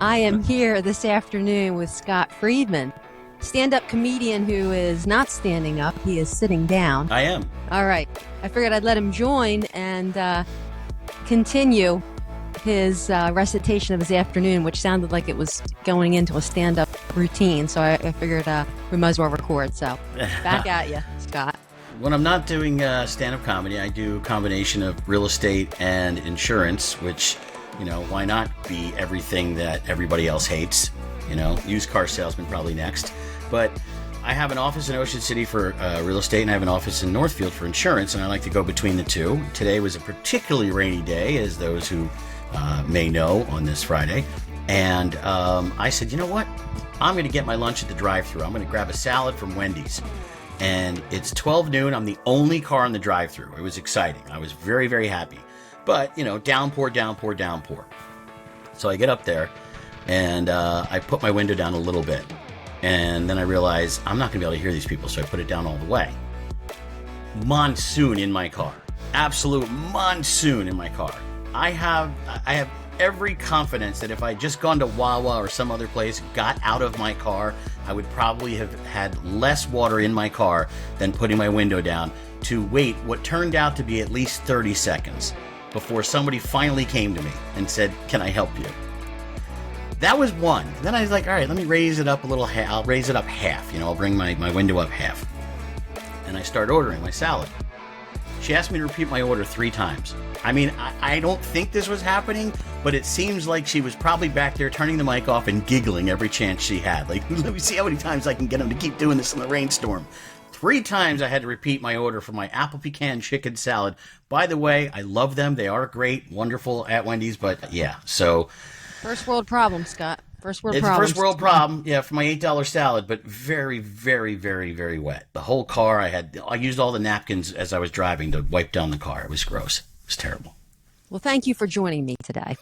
I am here this afternoon with Scott Friedman, stand-up comedian who is not standing up. He is sitting down. I am. All right. I figured I'd let him join and continue his recitation of his afternoon, which sounded like it was going into a stand-up routine. So I figured we might as well record. So back at you, Scott. When I'm not doing stand-up comedy, I do a combination of real estate and insurance, which, why not be everything that everybody else hates? Used car salesman probably next. But I have an office in Ocean City for real estate, and I have an office in Northfield for insurance, and I like to go between the two. Today was a particularly rainy day, as those who may know, on this Friday. And I said, you know what? I'm going to get my lunch at the drive-thru. I'm going to grab a salad from Wendy's. And it's 12 noon. I'm the only car in the drive-thru. It was exciting. I was very, very happy. But, downpour, downpour, downpour. So I get up there, and I put my window down a little bit. And then I realize I'm not going to be able to hear these people, so I put it down all the way. Monsoon in my car. Absolute monsoon in my car. I have every confidence that if I had just gone to Wawa or some other place, got out of my car, I would probably have had less water in my car than putting my window down to wait what turned out to be at least 30 seconds before somebody finally came to me and said, "Can I help you?" That was one. Then I was like, all right, let me raise it up a little. I'll raise it up half. I'll bring my window up half. And I start ordering my salad. She asked me to repeat my order 3 times. I mean, I don't think this was happening, but it seems like she was probably back there turning the mic off and giggling every chance she had. Like, let me see how many times I can get them to keep doing this in the rainstorm. 3 times I had to repeat my order for my apple pecan chicken salad. By the way, I love them. They are great, wonderful at Wendy's, but yeah, so... First world problem, Scott. First world problem. problem. It's a first world problem, yeah, for my $8 salad, but very, very, very, very wet. The whole car, I used all the napkins as I was driving to wipe down the car. It was gross. It was terrible. Well, thank you for joining me today.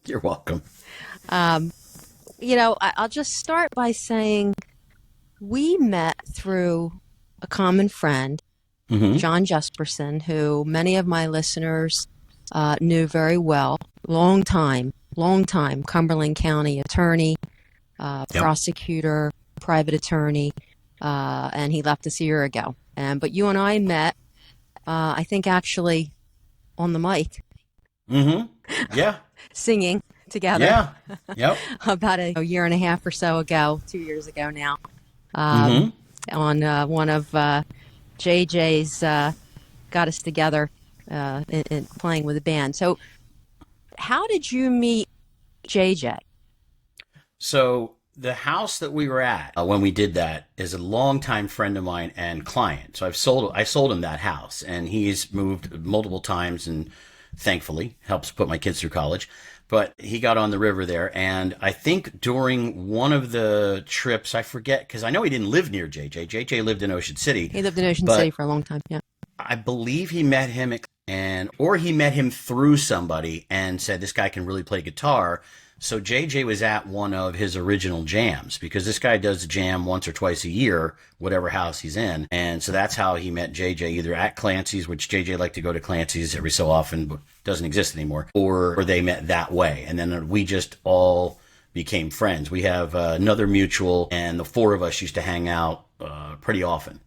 You're welcome. I'll just start by saying we met through a common friend, John Jesperson, who many of my listeners knew very well. Long time Cumberland County attorney, prosecutor, private attorney, and he left us a year ago. But you and I met, I think, actually on the mic. Yeah. Singing together. Yeah. Yep. About a year and a half or so ago, 2 years ago now, on one of JJ's got us together in playing with a band. So how did you meet JJ? So the house that we were at when we did that is a longtime friend of mine and client. So I sold him that house, and he's moved multiple times and thankfully helps put my kids through college. But he got on the river there, and I think during one of the trips, I forget, because I know he didn't live near JJ. JJ lived in Ocean City. He lived in Ocean City for a long time, yeah. I believe he met him or he met him through somebody and said, this guy can really play guitar. So JJ was at one of his original jams, because this guy does a jam once or twice a year, whatever house he's in. And so that's how he met JJ, either at Clancy's, which JJ liked to go to Clancy's every so often, but doesn't exist anymore, or they met that way. And then we just all became friends. We have another mutual, and the 4 of us used to hang out pretty often.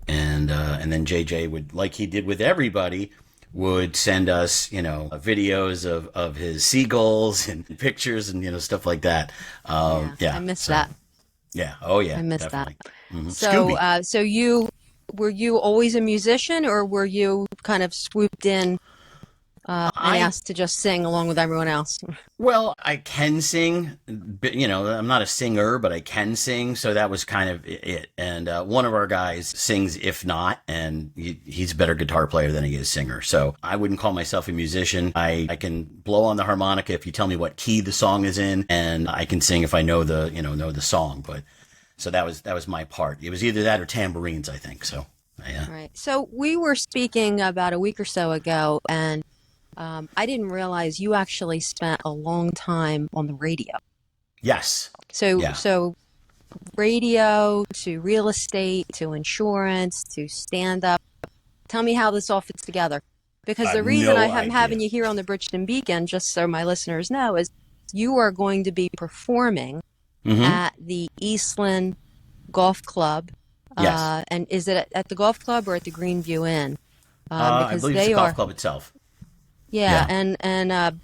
And then JJ would, like he did with everybody, would send us, videos of his seagulls and pictures and, stuff like that. I miss that. Yeah. Oh, yeah. I miss definitely. that. Mm-hmm. So were you always a musician, or were you kind of swooped in and asked to just sing along with everyone else? Well, I can sing, but, I'm not a singer, but I can sing. So that was kind of it. And one of our guys sings, if not, and he's a better guitar player than he is singer. So I wouldn't call myself a musician. I can blow on the harmonica if you tell me what key the song is in, and I can sing if I know the song. But so that was my part. It was either that or tambourines, I think. So, yeah. Right. So we were speaking about a week or so ago, and I didn't realize you actually spent a long time on the radio. Yes. So radio to real estate to insurance to stand up. Tell me how this all fits together. Because the reason I'm having you here on the Bridgeton Beacon, just so my listeners know, is you are going to be performing at the Eastlyn Golf Club. Yes. And is it at the golf club or at the Greenview Inn? I Because believe it's the golf club itself. yeah, Yeah. and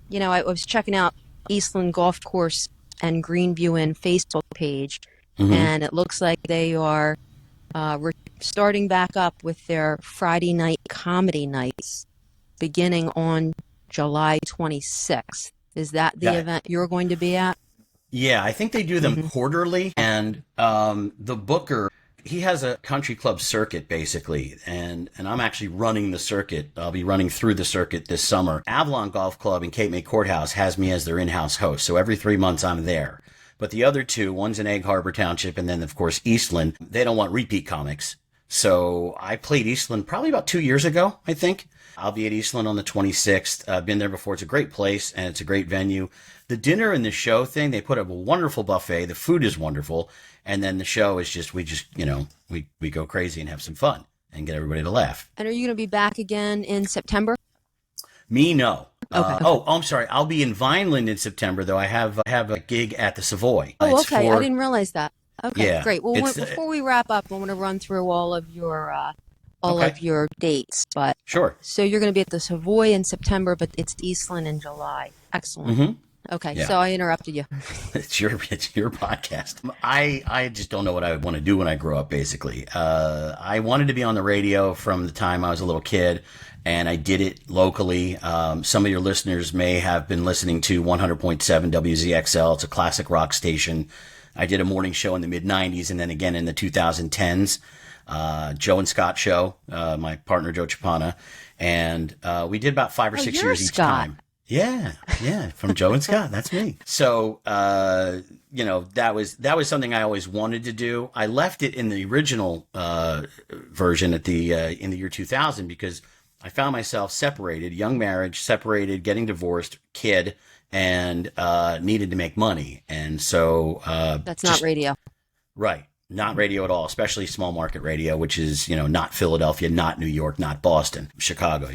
you know, I was checking out Eastland Golf Course and Greenview Inn Facebook page, and it looks like they are starting back up with their Friday night comedy nights beginning on July 26th. Is that the Yeah. event you're going to be at? Yeah, I think they do them quarterly, and the booker, he has a country club circuit basically, and I'm actually running the circuit. I'll be running through the circuit this summer. Avalon Golf Club in Cape May Courthouse has me as their in-house host, so every 3 months I'm there. But the other two, one's in Egg Harbor Township, and then of course Eastland, they don't want repeat comics. So I played Eastland probably about 2 years ago, I think. I'll be at Eastland on the 26th. I've been there before. It's a great place and it's a great venue. The dinner and the show thing, they put up a wonderful buffet. The food is wonderful. And then the show is just, we go crazy and have some fun and get everybody to laugh. And are you going to be back again in September? Me, no. Okay. I'm sorry. I'll be in Vineland in September, though. I have a gig at the Savoy. Oh, It's okay. for- I didn't realize that. Okay, Yeah, great. Well, it's, before we wrap up, I want to run through all of your Okay. of your dates. But Sure. so you're going to be at the Savoy in September, but it's Eastland in July. Excellent. Okay, Yeah. so I interrupted you. It's your podcast. I just don't know what I want to do when I grow up, basically. I wanted to be on the radio from the time I was a little kid, and I did it locally. Some of your listeners may have been listening to 100.7 WZXL. It's a classic rock station. I did a morning show in the mid-'90s and then again in the 2010s. Joe and Scott show, my partner Joe Chapana, and we did about 5 or 6 you're years each Scott. time. Yeah, from Joe and Scott. That's me. So, that was something I always wanted to do. I left it in the original version at the in the year 2000 because I found myself separated, young marriage, separated, getting divorced, kid, and needed to make money. And so That's not radio. Right. Not radio at all, especially small market radio, which is, not Philadelphia, not New York, not Boston, Chicago,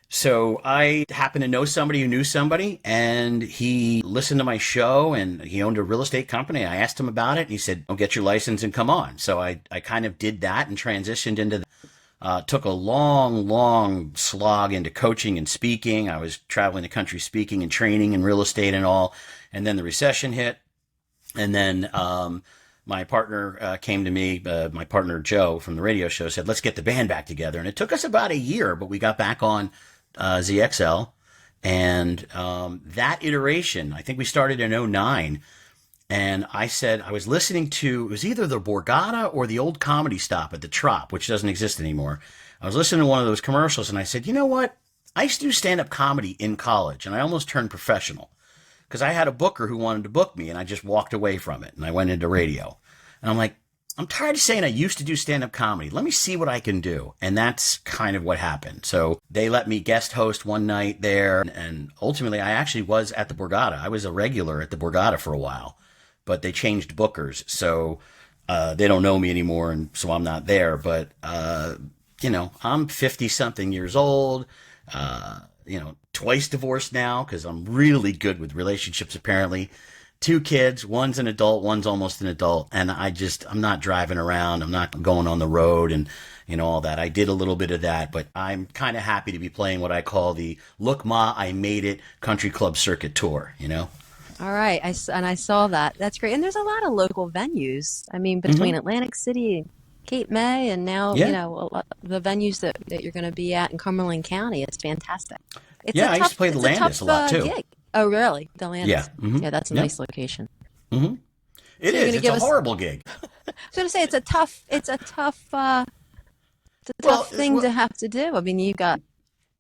So I happened to know somebody who knew somebody, and he listened to my show, and he owned a real estate company. I asked him about it, and he said, "Oh, get your license and come on." So I kind of did that and transitioned into took a long slog into coaching and speaking. I was traveling the country speaking and training in real estate and all. And then the recession hit. And then my partner came to me, my partner Joe from the radio show said, "Let's get the band back together." And it took us about a year, but we got back on ZXL. And that iteration, I think we started in '09. And I said, I was listening to, it was either the Borgata or the old comedy stop at the Trop, which doesn't exist anymore. I was listening to one of those commercials and I said, you know what? I used to do stand-up comedy in college and I almost turned professional because I had a booker who wanted to book me and I just walked away from it and I went into radio. And I'm like, I'm tired of saying I used to do stand-up comedy. Let me see what I can do. And that's kind of what happened. So they let me guest host one night there. And ultimately, I actually was at the Borgata. I was a regular at the Borgata for a while. But they changed bookers, so they don't know me anymore, and so I'm not there. But, I'm 50-something years old, twice divorced now because I'm really good with relationships, apparently. 2 kids, one's an adult, one's almost an adult, and I'm not driving around. I'm not going on the road and, all that. I did a little bit of that, but I'm kind of happy to be playing what I call the Look Ma, I Made It Country Club Circuit Tour, All right, I saw that. That's great. And there's a lot of local venues. I mean, between Atlantic City and Cape May, and now the venues that you're going to be at in Cumberland County. It's fantastic. I used to play the Landis a lot too. Gig. Oh, really? The Landis. Yeah. Yeah, that's a nice location. Mm-hmm. It is. It's a horrible gig. I was going to say it's a tough thing to have to do. I mean, you got.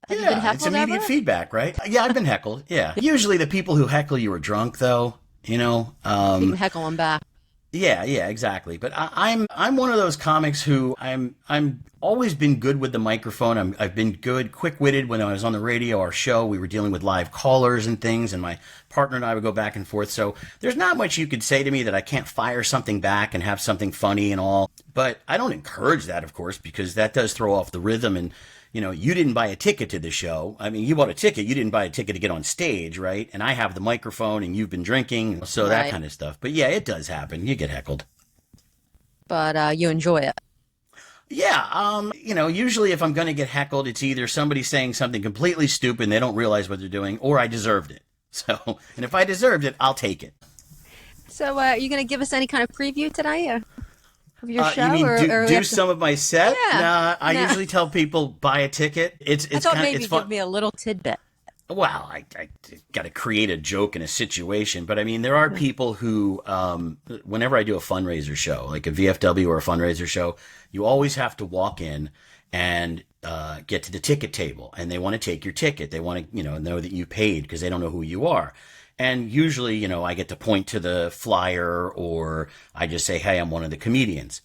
Have you been Yeah, it's heckled immediate ever? feedback, right? Yeah, I've been heckled. Yeah. Usually the people who heckle you are drunk, though. You can heckle them back. Yeah, exactly. But I'm one of those comics who I'm always been good with the microphone. I've been good, quick-witted. When I was on the radio, our show, we were dealing with live callers and things, and my partner and I would go back and forth. So there's not much you could say to me that I can't fire something back and have something funny and all. But I don't encourage that, of course, because that does throw off the rhythm. And, you know, you didn't buy a ticket to the show. I mean, you bought a ticket. You didn't buy a ticket to get on stage, right? And I have the microphone, and you've been drinking, so that kind of stuff. But yeah, it does happen. You get heckled. But you enjoy it. Yeah, you know, usually if I'm going to get heckled, it's either somebody saying something completely stupid and they don't realize what they're doing, or I deserved it. So, and if I deserved it, I'll take it. So, are you going to give us any kind of preview today of your show? You mean or do some of my set? Yeah. Nah, I usually tell people buy a ticket. I thought maybe give me a little tidbit. Well, I got to create a joke in a situation, but I mean, there are people who, whenever I do a fundraiser show, like a VFW or a fundraiser show, you always have to walk in and get to the ticket table, and they want to take your ticket. They want to, know that you paid because they don't know who you are. And usually, I get to point to the flyer, or I just say, hey, I'm one of the comedians.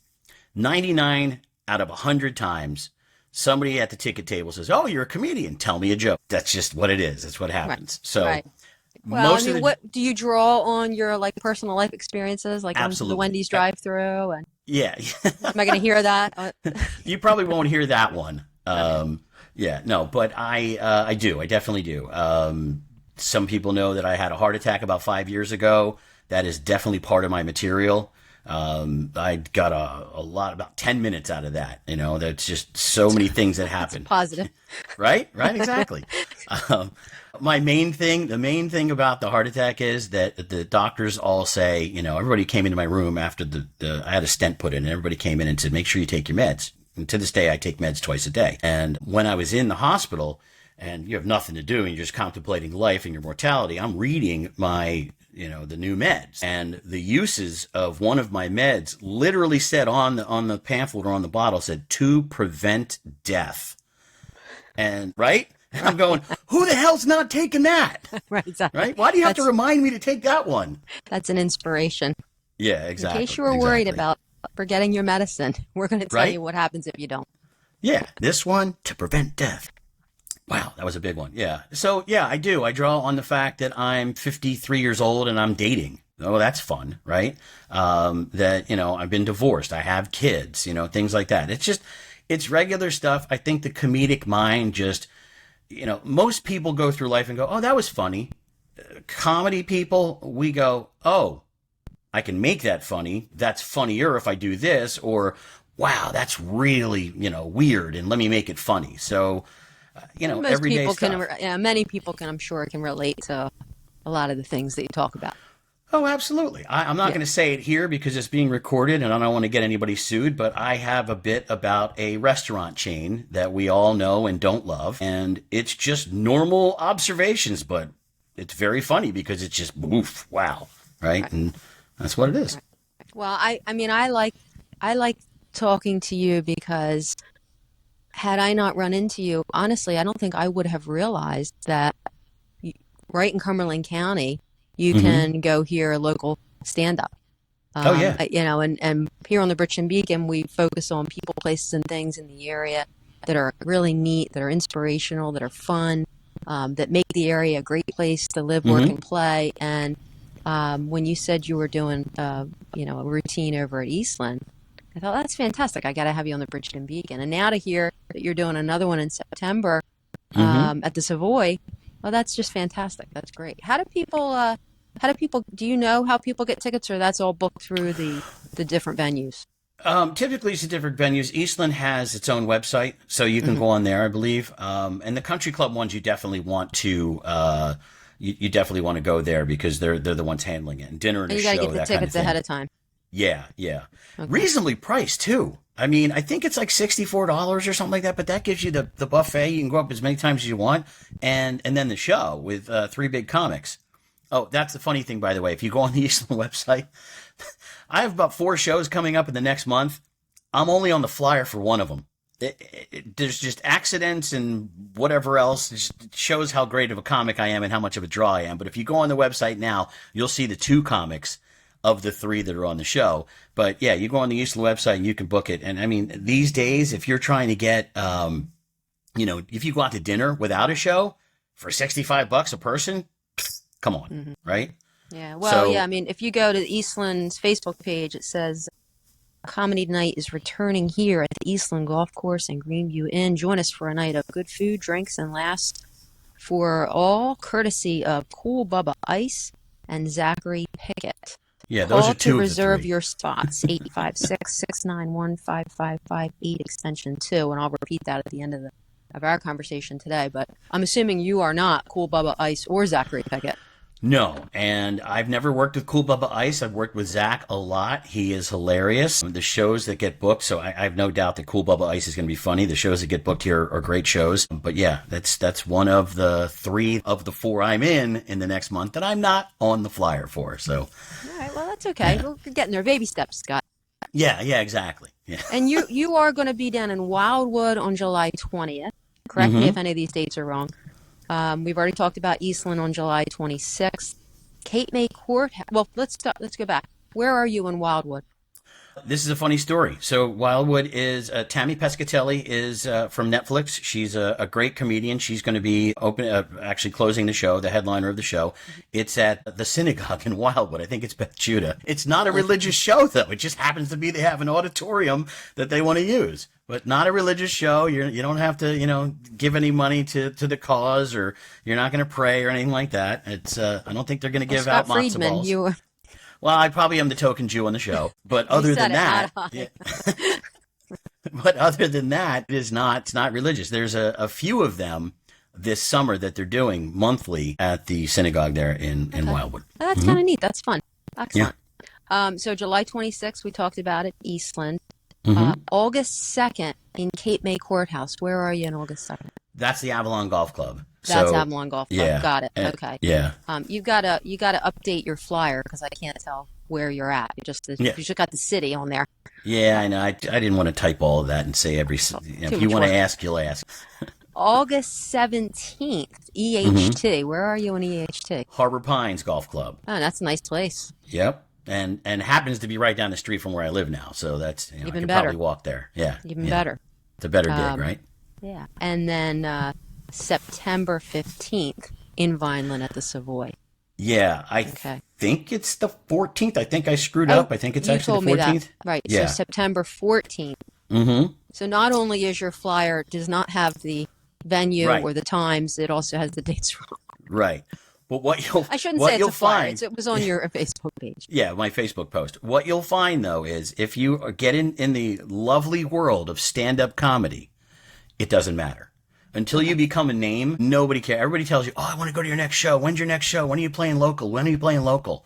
99 out of 100 times, somebody at the ticket table says, oh, you're a comedian. Tell me a joke. That's just what it is. That's what happens. Right. So right. Well, what do you draw on your personal life experiences, like absolutely. On the Wendy's drive-through? And yeah. Am I going to hear that? You probably won't hear that one. Yeah, no, but I do. I definitely do. Some people know that I had a heart attack about 5 years ago. That is definitely part of my material. I got a lot, about 10 minutes out of that. That's just so many things that happen. Positive. Right, exactly. The main thing about the heart attack is that the doctors all say, everybody came into my room after I had a stent put in, and everybody came in and said, make sure you take your meds. And to this day, I take meds twice a day. And when I was in the hospital and you have nothing to do and you're just contemplating life and your mortality, I'm reading my the new meds, and the uses of one of my meds literally said on the pamphlet or on the bottle said to prevent death. And right? And I'm going, who the hell's not taking that? Right, exactly. Right? Why do you have to remind me to take that one? That's an inspiration. Yeah, exactly. In case you were worried about forgetting your medicine, we're going to tell you what happens if you don't. Yeah, this one, to prevent death. Wow, that was a big one. Yeah. So, yeah, I do. I draw on the fact that I'm 53 years old and I'm dating. Oh, that's fun, right? That, I've been divorced. I have kids, things like that. It's regular stuff. I think the comedic mind just, most people go through life and go, oh, that was funny. Comedy people, we go, oh, I can make that funny. That's funnier if I do this. Or, wow, that's really, weird, and let me make it funny. So, everyday stuff. Many people I'm sure, can relate to a lot of the things that you talk about. Oh, absolutely. I'm not going to say it here because it's being recorded and I don't want to get anybody sued, but I have a bit about a restaurant chain that we all know and don't love. And it's just normal observations, but it's very funny because it's just, oof, wow. Right. And that's what it is. Well, I like talking to you because had I not run into you, honestly, I don't think I would have realized that right in Cumberland County, you can go hear a local stand-up. Oh, yeah. And here on the Bridgeton Beacon, we focus on people, places, and things in the area that are really neat, that are inspirational, that are fun, that make the area a great place to live, work, and play. And when you said you were doing, a routine over at Eastlyn, I thought, that's fantastic. I got to have you on the Bridgeton Beacon. And now to hear that you're doing another one in September at the Savoy, well, that's just fantastic. That's great. Do you know how people get tickets, or that's all booked through the different venues? Typically it's the different venues. Eastlyn has its own website, so you can go on there, I believe. And the country club ones, you definitely want to, you definitely want to go there because they're the ones handling it. And dinner and a show, you got to get the tickets ahead of time. Yeah. Okay. Reasonably priced too. I mean, I think it's like $64 or something like that, but that gives you the buffet. You can go up as many times as you want, and then the show with 3 big comics. Oh, that's the funny thing, by the way. If you go on the Eastlyn website, I have about 4 shows coming up in the next month. I'm only on the flyer for one of them. There's just accidents and whatever else. It just shows how great of a comic I am and how much of a draw I am. But if you go on the website now, you'll see the 2 comics. of the three that are on the show. But yeah, you go on the Eastlyn website and you can book it. And I mean, these days, if you're trying to get, if you go out to dinner without a show for $65 a person, come on, right? Yeah. Well, I mean, if you go to Eastlyn's Facebook page, it says Comedy Night is returning here at the Eastlyn Golf Course and Greenview Inn. Join us for a night of good food, drinks, and laughs for all courtesy of Cool Bubba Ice and Zachary Pickett. Yeah, those are two to of reserve the your spots, 856-691-5558, extension 2, and I'll repeat that at the end of our conversation today. But I'm assuming you are not Cool Bubba Ice or Zachary Pickett. No, and I've never worked with Cool Bubba Ice. I've worked with Zach a lot. He is hilarious. The shows that get booked, so I have no doubt that Cool Bubba Ice is going to be funny. The shows that get booked here are great shows. But yeah, that's one of the 3 of the 4 I'm in the next month that I'm not on the flyer for. So, all right, well, that's okay. Yeah. We're getting there. Baby steps, Scott. Yeah, exactly. Yeah. And you are going to be down in Wildwood on July 20th. Correct me if any of these dates are wrong. We've already talked about Eastlyn on July 26th. Cape May Court. Well, let's go back. Where are you in Wildwood? This is a funny story. So Wildwood is Tammy Pescatelli is from Netflix. She's a great comedian. She's going to be actually closing the show, the headliner of the show. It's at the synagogue in Wildwood. I think it's Beth Judah. It's not a religious show, though. It just happens to be they have an auditorium that they want to use. But not a religious show. You don't have to, give any money to the cause, or you're not going to pray or anything like that. It's I don't think they're going to give out matzo Friedman, balls. Well, I probably am the token Jew on the show, but other than that, but other than that, it's not religious. There's a few of them this summer that they're doing monthly at the synagogue there in Wildwood. Oh, that's kind of neat. That's fun. Excellent. Yeah. So July 26th, we talked about it, Eastlyn. August 2nd in Cape May Courthouse. Where are you in August 2nd? That's the Avalon Golf Club. That's Avalon Golf Club. Yeah, got it. Okay. Yeah. You gotta update your flyer because I can't tell where you're at. You just got the city on there. Yeah, I know. I didn't want to type all of that and say every. If you want to ask, you'll ask. August 17th, EHT. Where are you in EHT? Harbor Pines Golf Club. Oh, that's a nice place. Yep. And happens to be right down the street from where I live now, so that's even I could better. Probably walk there. Yeah. Even better. It's a better dig, right? Yeah. And then September 15th in Vineland at the Savoy. Yeah, I think it's the 14th. I think I screwed up. I think it's actually the 14th. Right. Yeah. So September 14th. Mm-hmm. So not only is your flyer does not have the venue or the times, it also has the dates wrong. Right. But I shouldn't say it's a flyer. It was on your Facebook page. Yeah, my Facebook post. What you'll find, though, is if you get in the lovely world of stand-up comedy, it doesn't matter. Until you become a name, nobody cares. Everybody tells you, I want to go to your next show. When's your next show? When are you playing local? When are you playing local?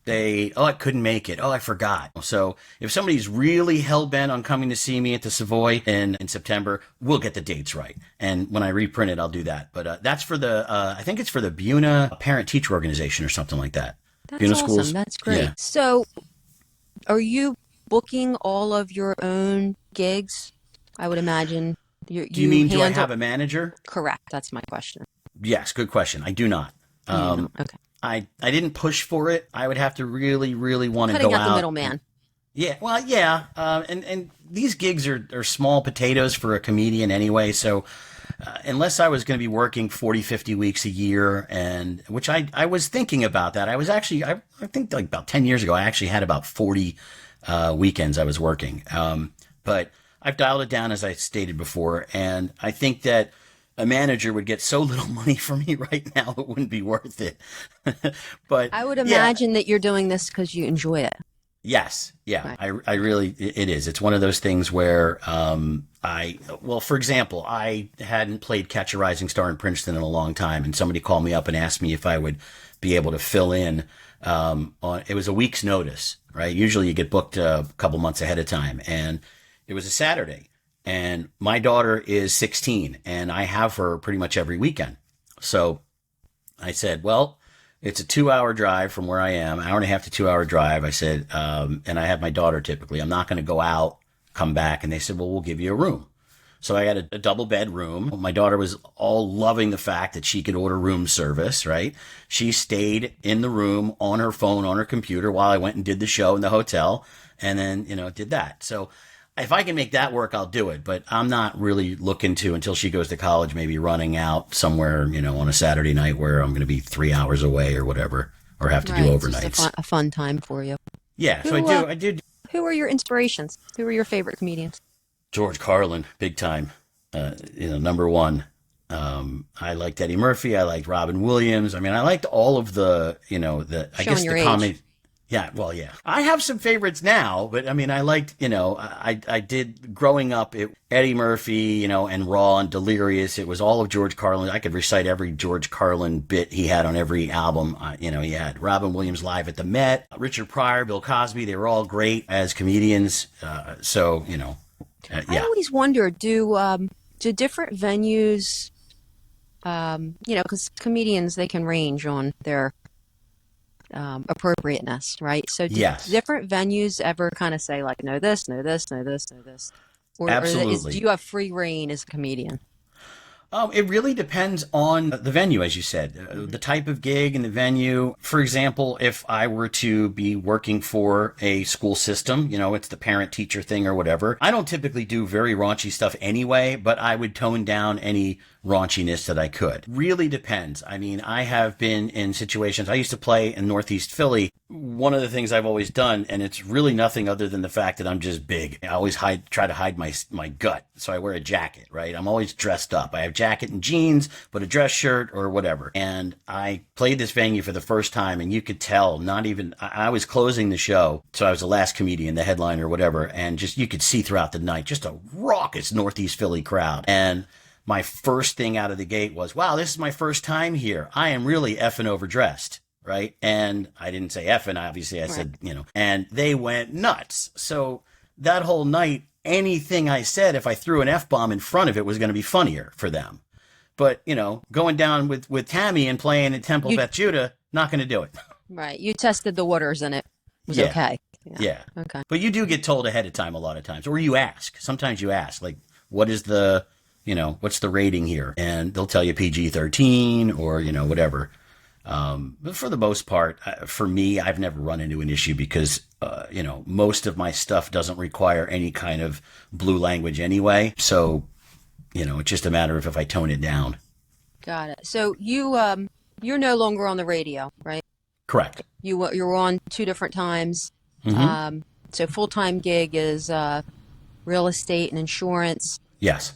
I couldn't make it. I forgot. So if somebody's really hell-bent on coming to see me at the Savoy in September, we'll get the dates right. And when I reprint it, I'll do that. But that's for I think it's for the Buna Parent-Teacher Organization or something like that. That's Buna awesome. Schools. That's great. Yeah. So are you booking all of your own gigs? I would imagine. Do you mean, do I have a manager? Correct. That's my question. Yes, good question. I do not. Okay. I didn't push for it. I would have to really, really want to go out. Cutting out the middleman. Yeah, well, yeah. And these gigs are small potatoes for a comedian anyway. So unless I was going to be working 40, 50 weeks a year, and which I was thinking about that. I was actually, I think like about 10 years ago, I actually had about 40 weekends I was working. But I've dialed it down, as I stated before. And I think that a manager would get so little money from me right now, it wouldn't be worth it. But I would imagine that you're doing this because you enjoy it. Yes. Yeah. Right. I really, it is. It's one of those things where, for example, I hadn't played Catch a Rising Star in Princeton in a long time. And somebody called me up and asked me if I would be able to fill in, it was a week's notice, right? Usually you get booked a couple months ahead of time. And it was a Saturday. And my daughter is 16 and I have her pretty much every weekend. So I said, well, it's a 2-hour drive from where I am, 1.5 to 2 hour drive. I said, and I have my daughter typically. I'm not going to go out, come back. And they said, well, we'll give you a room. So I had a double bedroom. My daughter was all loving the fact that she could order room service, right? She stayed in the room on her phone, on her computer while I went and did the show in the hotel and then, did that. So if I can make that work, I'll do it. But I'm not really looking to, until she goes to college, maybe running out somewhere, on a Saturday night where I'm going to be 3 hours away or whatever, or have to do overnights. It's just a fun time for you. Yeah, so I do. Who are your inspirations? Who are your favorite comedians? George Carlin, big time. Number one. I liked Eddie Murphy. I liked Robin Williams. I mean, I liked all of the, the comedy. Yeah, well, yeah. I have some favorites now, but I mean, I liked, I did growing up, Eddie Murphy, and Raw and Delirious. It was all of George Carlin. I could recite every George Carlin bit he had on every album. He had Robin Williams live at the Met, Richard Pryor, Bill Cosby. They were all great as comedians. I always wonder, do different venues, because comedians, they can range on their appropriateness, right? So do different venues ever kind of say like, no this, no this, no this, no this? Absolutely. Do you have free reign as a comedian? It really depends on the venue, as you said, the type of gig and the venue. For example, if I were to be working for a school system, it's the parent-teacher thing or whatever. I don't typically do very raunchy stuff anyway, but I would tone down any raunchiness that I could. Really depends. I mean, I have been in situations. I used to play in Northeast Philly. One of the things I've always done, and it's really nothing other than the fact that I'm just big. I always try to hide my gut. So I wear a jacket, right? I'm always dressed up. I have jacket and jeans, but a dress shirt or whatever. And I played this venue for the first time, and you could tell, I was closing the show. So I was the last comedian, the headliner or whatever. And just, you could see throughout the night, just a raucous Northeast Philly crowd. And my first thing out of the gate was, wow, this is my first time here. I am really effing overdressed, right? And I didn't say effing, obviously. I said, and they went nuts. So that whole night, anything I said, if I threw an F-bomb in front of it, was going to be funnier for them. But, going down with Tammy and playing at Temple Beth Judah, not going to do it. Right. You tested the waters and it was okay. Yeah. Okay. But you do get told ahead of time a lot of times. Or you ask. Sometimes you ask, like, what is the... what's the rating here? And they'll tell you PG-13 or, whatever. But for the most part, for me, I've never run into an issue because, most of my stuff doesn't require any kind of blue language anyway. So, it's just a matter of if I tone it down. Got it. So you're no longer on the radio, right? Correct. You're on 2 different times. Mm-hmm. So full-time gig is real estate and insurance. Yes.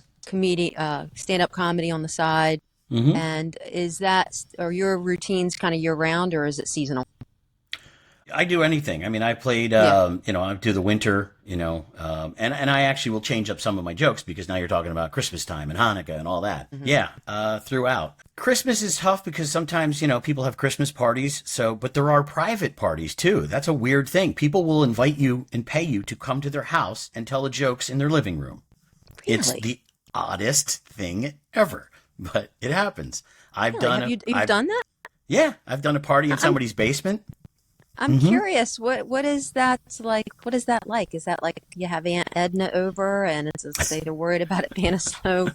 Stand-up comedy on the side. Mm-hmm. And are your routines kind of year-round, or is it seasonal? I do anything. I mean, I played, I do the winter, and I actually will change up some of my jokes because now you're talking about Christmas time and Hanukkah and all that. Mm-hmm. Yeah, throughout. Christmas is tough because sometimes, people have Christmas parties. But there are private parties too. That's a weird thing. People will invite you and pay you to come to their house and tell the jokes in their living room. Really? It's the oddest thing ever, but it happens. I've done that? Yeah, I've done a party in somebody's basement. I'm curious. What is that like? What is that like? Is that like you have Aunt Edna over and they're worried about it being a slow,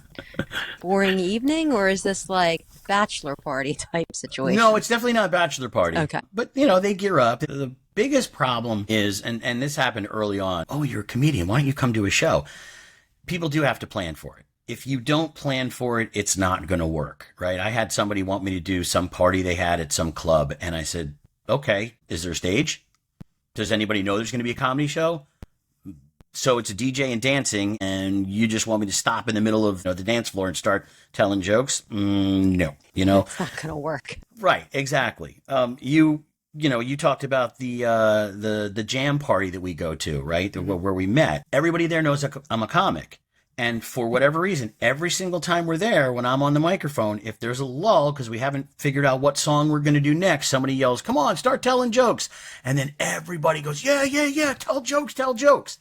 boring evening, or is this like bachelor party type situation? No, it's definitely not a bachelor party. Okay, but they gear up. The biggest problem is, and this happened early on. Oh, you're a comedian. Why don't you come to a show? People do have to plan for it. If you don't plan for it, it's not going to work, right? I had somebody want me to do some party they had at some club, and I said, okay, is there a stage? Does anybody know there's going to be a comedy show? So it's a DJ and dancing, and you just want me to stop in the middle of the dance floor and start telling jokes? No, It's not going to work. Right, exactly. You talked about the jam party that we go to, right? Mm-hmm. Where we met. Everybody there knows I'm a comic. And for whatever reason, every single time we're there, when I'm on the microphone, if there's a lull, because we haven't figured out what song we're going to do next, somebody yells, come on, start telling jokes. And then everybody goes, yeah, tell jokes.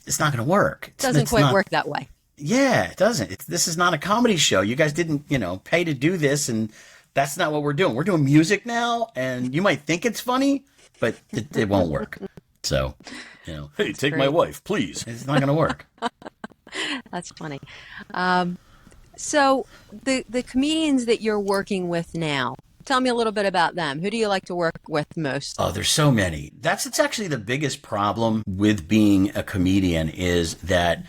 It's not going to work. It doesn't quite work that way. Yeah, it doesn't. This is not a comedy show. You guys didn't, pay to do this, and that's not what we're doing. We're doing music now, and you might think it's funny, but it won't work. So, hey, take my wife, please. It's not going to work. That's funny. Um, so the comedians that you're working with now, tell me a little bit about them. Who do you like to work with most? Oh, there's so many. It's actually the biggest problem with being a comedian is that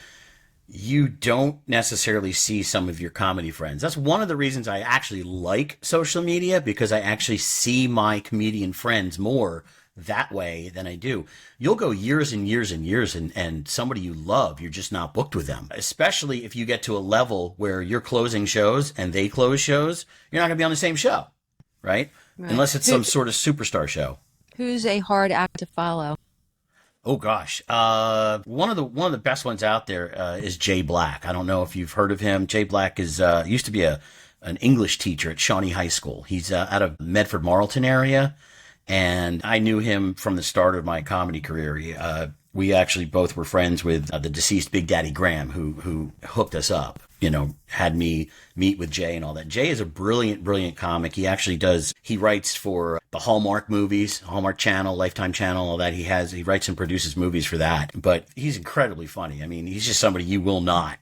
you don't necessarily see some of your comedy friends. That's one of the reasons I actually like social media, because I actually see my comedian friends more that way than I do. You'll go years and years and years and somebody you love, you're just not booked with them. Especially if you get to a level where you're closing shows and they close shows, you're not going to be on the same show, right? Right. Unless it's some sort of superstar show. Who's a hard act to follow? Oh gosh, one of the best ones out there is Jay Black. I don't know if you've heard of him. Jay Black is used to be an English teacher at Shawnee High School. He's out of Medford Marlton area, and I knew him from the start of my comedy career. We actually both were friends with the deceased Big Daddy Graham, who hooked us up. You know, had me meet with Jay and all that. Jay is a brilliant, brilliant comic. He writes for the Hallmark movies, Hallmark Channel, Lifetime Channel, all that. He writes and produces movies for that. But he's incredibly funny. I mean, he's just somebody you will not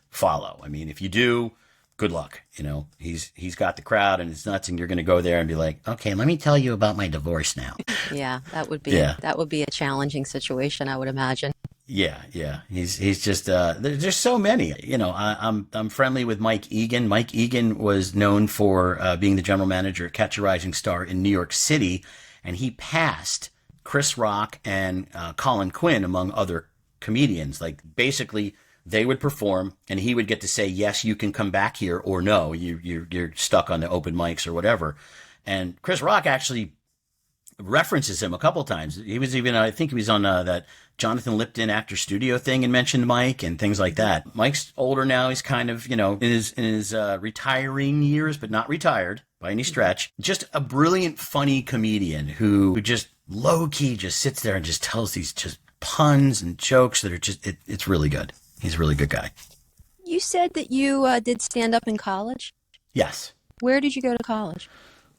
follow. I mean, if you do, good luck. You know, he's got the crowd and it's nuts, and you're going to go there and be like, okay, let me tell you about my divorce now. Yeah, Yeah. that would be a challenging situation, I would imagine. Yeah. He's just there's so many. You know, I'm friendly with Mike Egan. Mike Egan was known for being the general manager at Catch a Rising Star in New York City, and he passed Chris Rock and Colin Quinn among other comedians. Like basically, they would perform, and he would get to say, "Yes, you can come back here," or "No, you're stuck on the open mics," or whatever. And Chris Rock actually references him a couple times. He was even, I think he was on that Jonathan Lipton Actor Studio thing and mentioned Mike and things like that. Mike's older now. He's kind of, you know, in his retiring years, but not retired by any stretch. Just a brilliant, funny comedian who just low key just sits there and just tells these just puns and jokes that are just, it's really good. He's a really good guy. You said that you did stand up in college. Yes. Where did you go to college?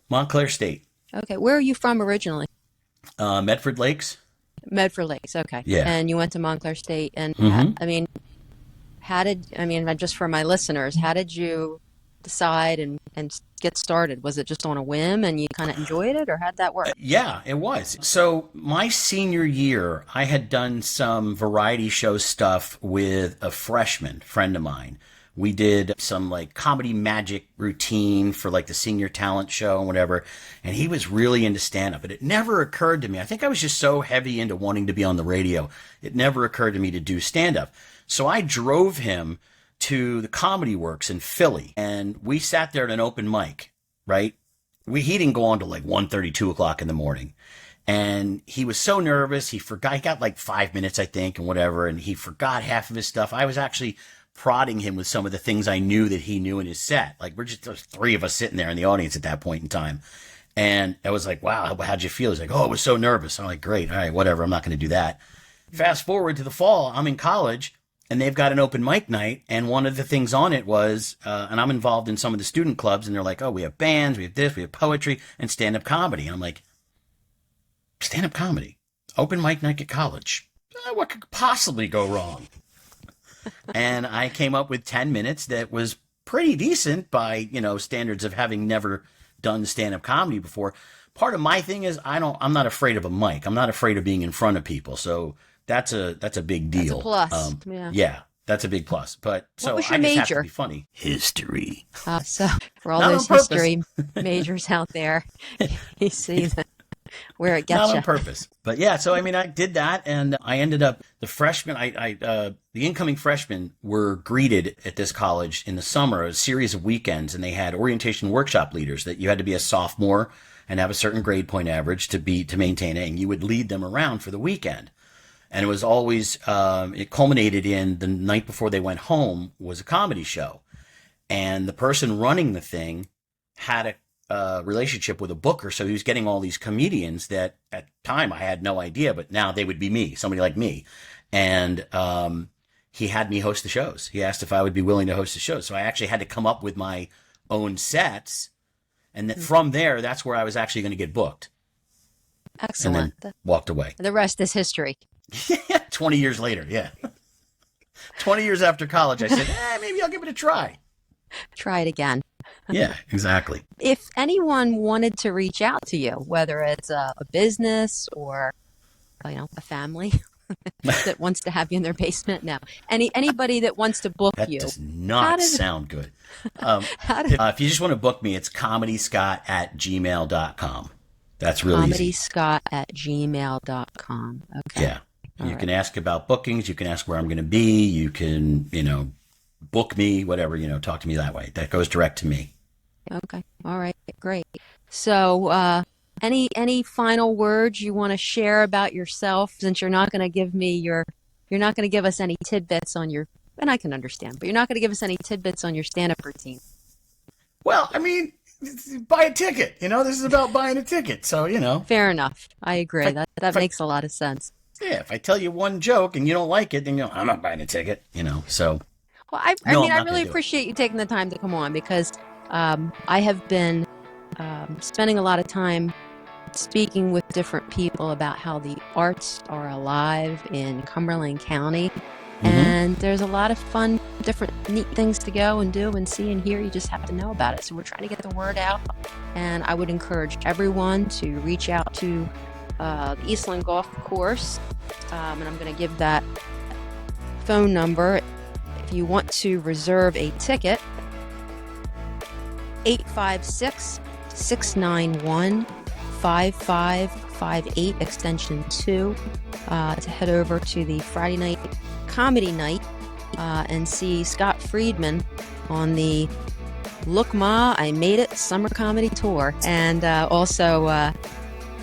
Montclair State. Okay, where are you from originally? Medford Lakes. Medford Lakes, okay. Yeah. And you went to Montclair State, and just for my listeners, how did you decide and get started? Was it just on a whim and you kind of enjoyed it, or how'd that work? Yeah, it was. So my senior year, I had done some variety show stuff with a freshman friend of mine. We did some like comedy magic routine for like the senior talent show and whatever. And he was really into stand up. But it never occurred to me. I think I was just so heavy into wanting to be on the radio. It never occurred to me to do stand up. So I drove him to the Comedy Works in Philly, and we sat there at an open mic, right? He didn't go on to like 1:30, 2 o'clock in the morning. And he was so nervous. He forgot, he got like 5 minutes, I think, and whatever. And he forgot half of his stuff. I was actually prodding him with some of the things I knew that he knew in his set. Like there's three of us sitting there in the audience at that point in time. And I was like, wow, how'd you feel? He's like, oh, I was so nervous. I'm like, great. All right, whatever. I'm not going to do that. Fast forward to the fall. I'm in college and they've got an open mic night. And one of the things on it was, and I'm involved in some of the student clubs, and they're like, oh, we have bands, we have this, we have poetry and stand-up comedy. And I'm like, stand-up comedy, open mic night at college. What could possibly go wrong? And I came up with 10 minutes that was pretty decent by, you know, standards of having never done stand-up comedy before. Part of my thing is I'm not afraid of a mic. I'm not afraid of being in front of people. So that's a big deal. That's a plus. Yeah, that's a a big plus. But so what was your I just have major? to be funny. History. So for all Not those on purpose. history majors out there, you see where it gets Not you. on purpose. But yeah, so I mean, I did that, and I ended up, the freshmen, the incoming freshmen were greeted at this college in the summer, a series of weekends, and they had orientation workshop leaders that you had to be a sophomore and have a certain grade point average to maintain it, and you would lead them around for the weekend. And it was always, it culminated in the night before they went home was a comedy show. And the person running the thing had a relationship with a booker, so he was getting all these comedians that at the time I had no idea, but now they would be me, somebody like me. And he had me host the shows. He asked if I would be willing to host the shows. So I actually had to come up with my own sets, and that from there, that's where I was actually going to get booked. Excellent. And then walked away. The rest is history. 20 years later, yeah. 20 years after college, I said, maybe I'll give it a try. Try it again. Yeah, exactly. If anyone wanted to reach out to you, whether it's a business or a family that wants to have you in their basement, no, anybody that wants to book That you, does not sound good. If you just want to book me, it's comedyscott@gmail.com. That's really easy. comedyscott@gmail.com. Okay. Yeah. You can ask about bookings. You can ask where I'm going to be. You can, book me, whatever, talk to me that way. That goes direct to me. Okay. All right. Great. So, any final words you want to share about yourself, since you're not going to give me you're not going to give us any tidbits on your, and I can understand, but you're not going to give us any tidbits on your stand-up routine. Well, I mean, buy a ticket. This is about buying a ticket. So, Fair enough. I agree. That makes a lot of sense. Yeah. If I tell you one joke and you don't like it, then I'm not buying a ticket, so. Well, I really appreciate you taking the time to come on, because I have been spending a lot of time speaking with different people about how the arts are alive in Cumberland County. Mm-hmm. And there's a lot of fun, different neat things to go and do and see and hear. You just have to know about it. So we're trying to get the word out. And I would encourage everyone to reach out to the Eastlyn Golf Course. And I'm going to give that phone number. If you want to reserve a ticket, 856-691-5558, extension 2, to head over to the Friday night comedy night and see Scott Friedman on the Look Ma, I Made It Summer Comedy Tour. And also,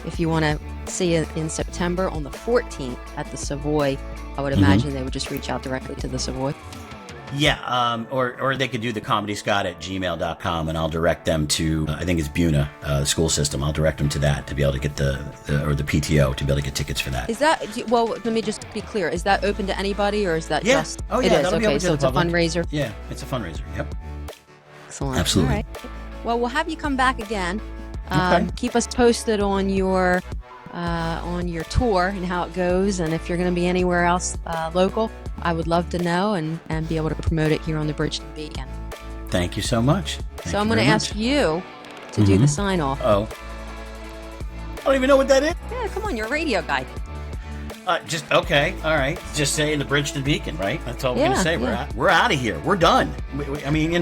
if you want to see it in September on the 14th at the Savoy, I would imagine they would just reach out directly to the Savoy. Yeah, or they could do the comedyscott@gmail.com, and I'll direct them to, I think it's BUNA, school system. I'll direct them to that to be able to get the PTO to be able to get tickets for that. Is that, well, let me just be clear. Is that open to anybody, or is that just? Oh, yeah. It is. Okay, so it's a fundraiser? Yeah, it's a fundraiser. Yep. Excellent. Absolutely. All right. Well, we'll have you come back again. Okay. Keep us posted on your tour and how it goes, and if you're going to be anywhere else local, I would love to know and be able to promote it here on the Bridgeton Beacon. Thank you so much. So I'm going to ask you to do the sign off. Oh. I don't even know what that is. Yeah, come on, you're a radio guy. Okay, all right. Just say in the Bridgeton Beacon, right? That's all we're going to say. Yeah. We're out of here. We're done. I mean,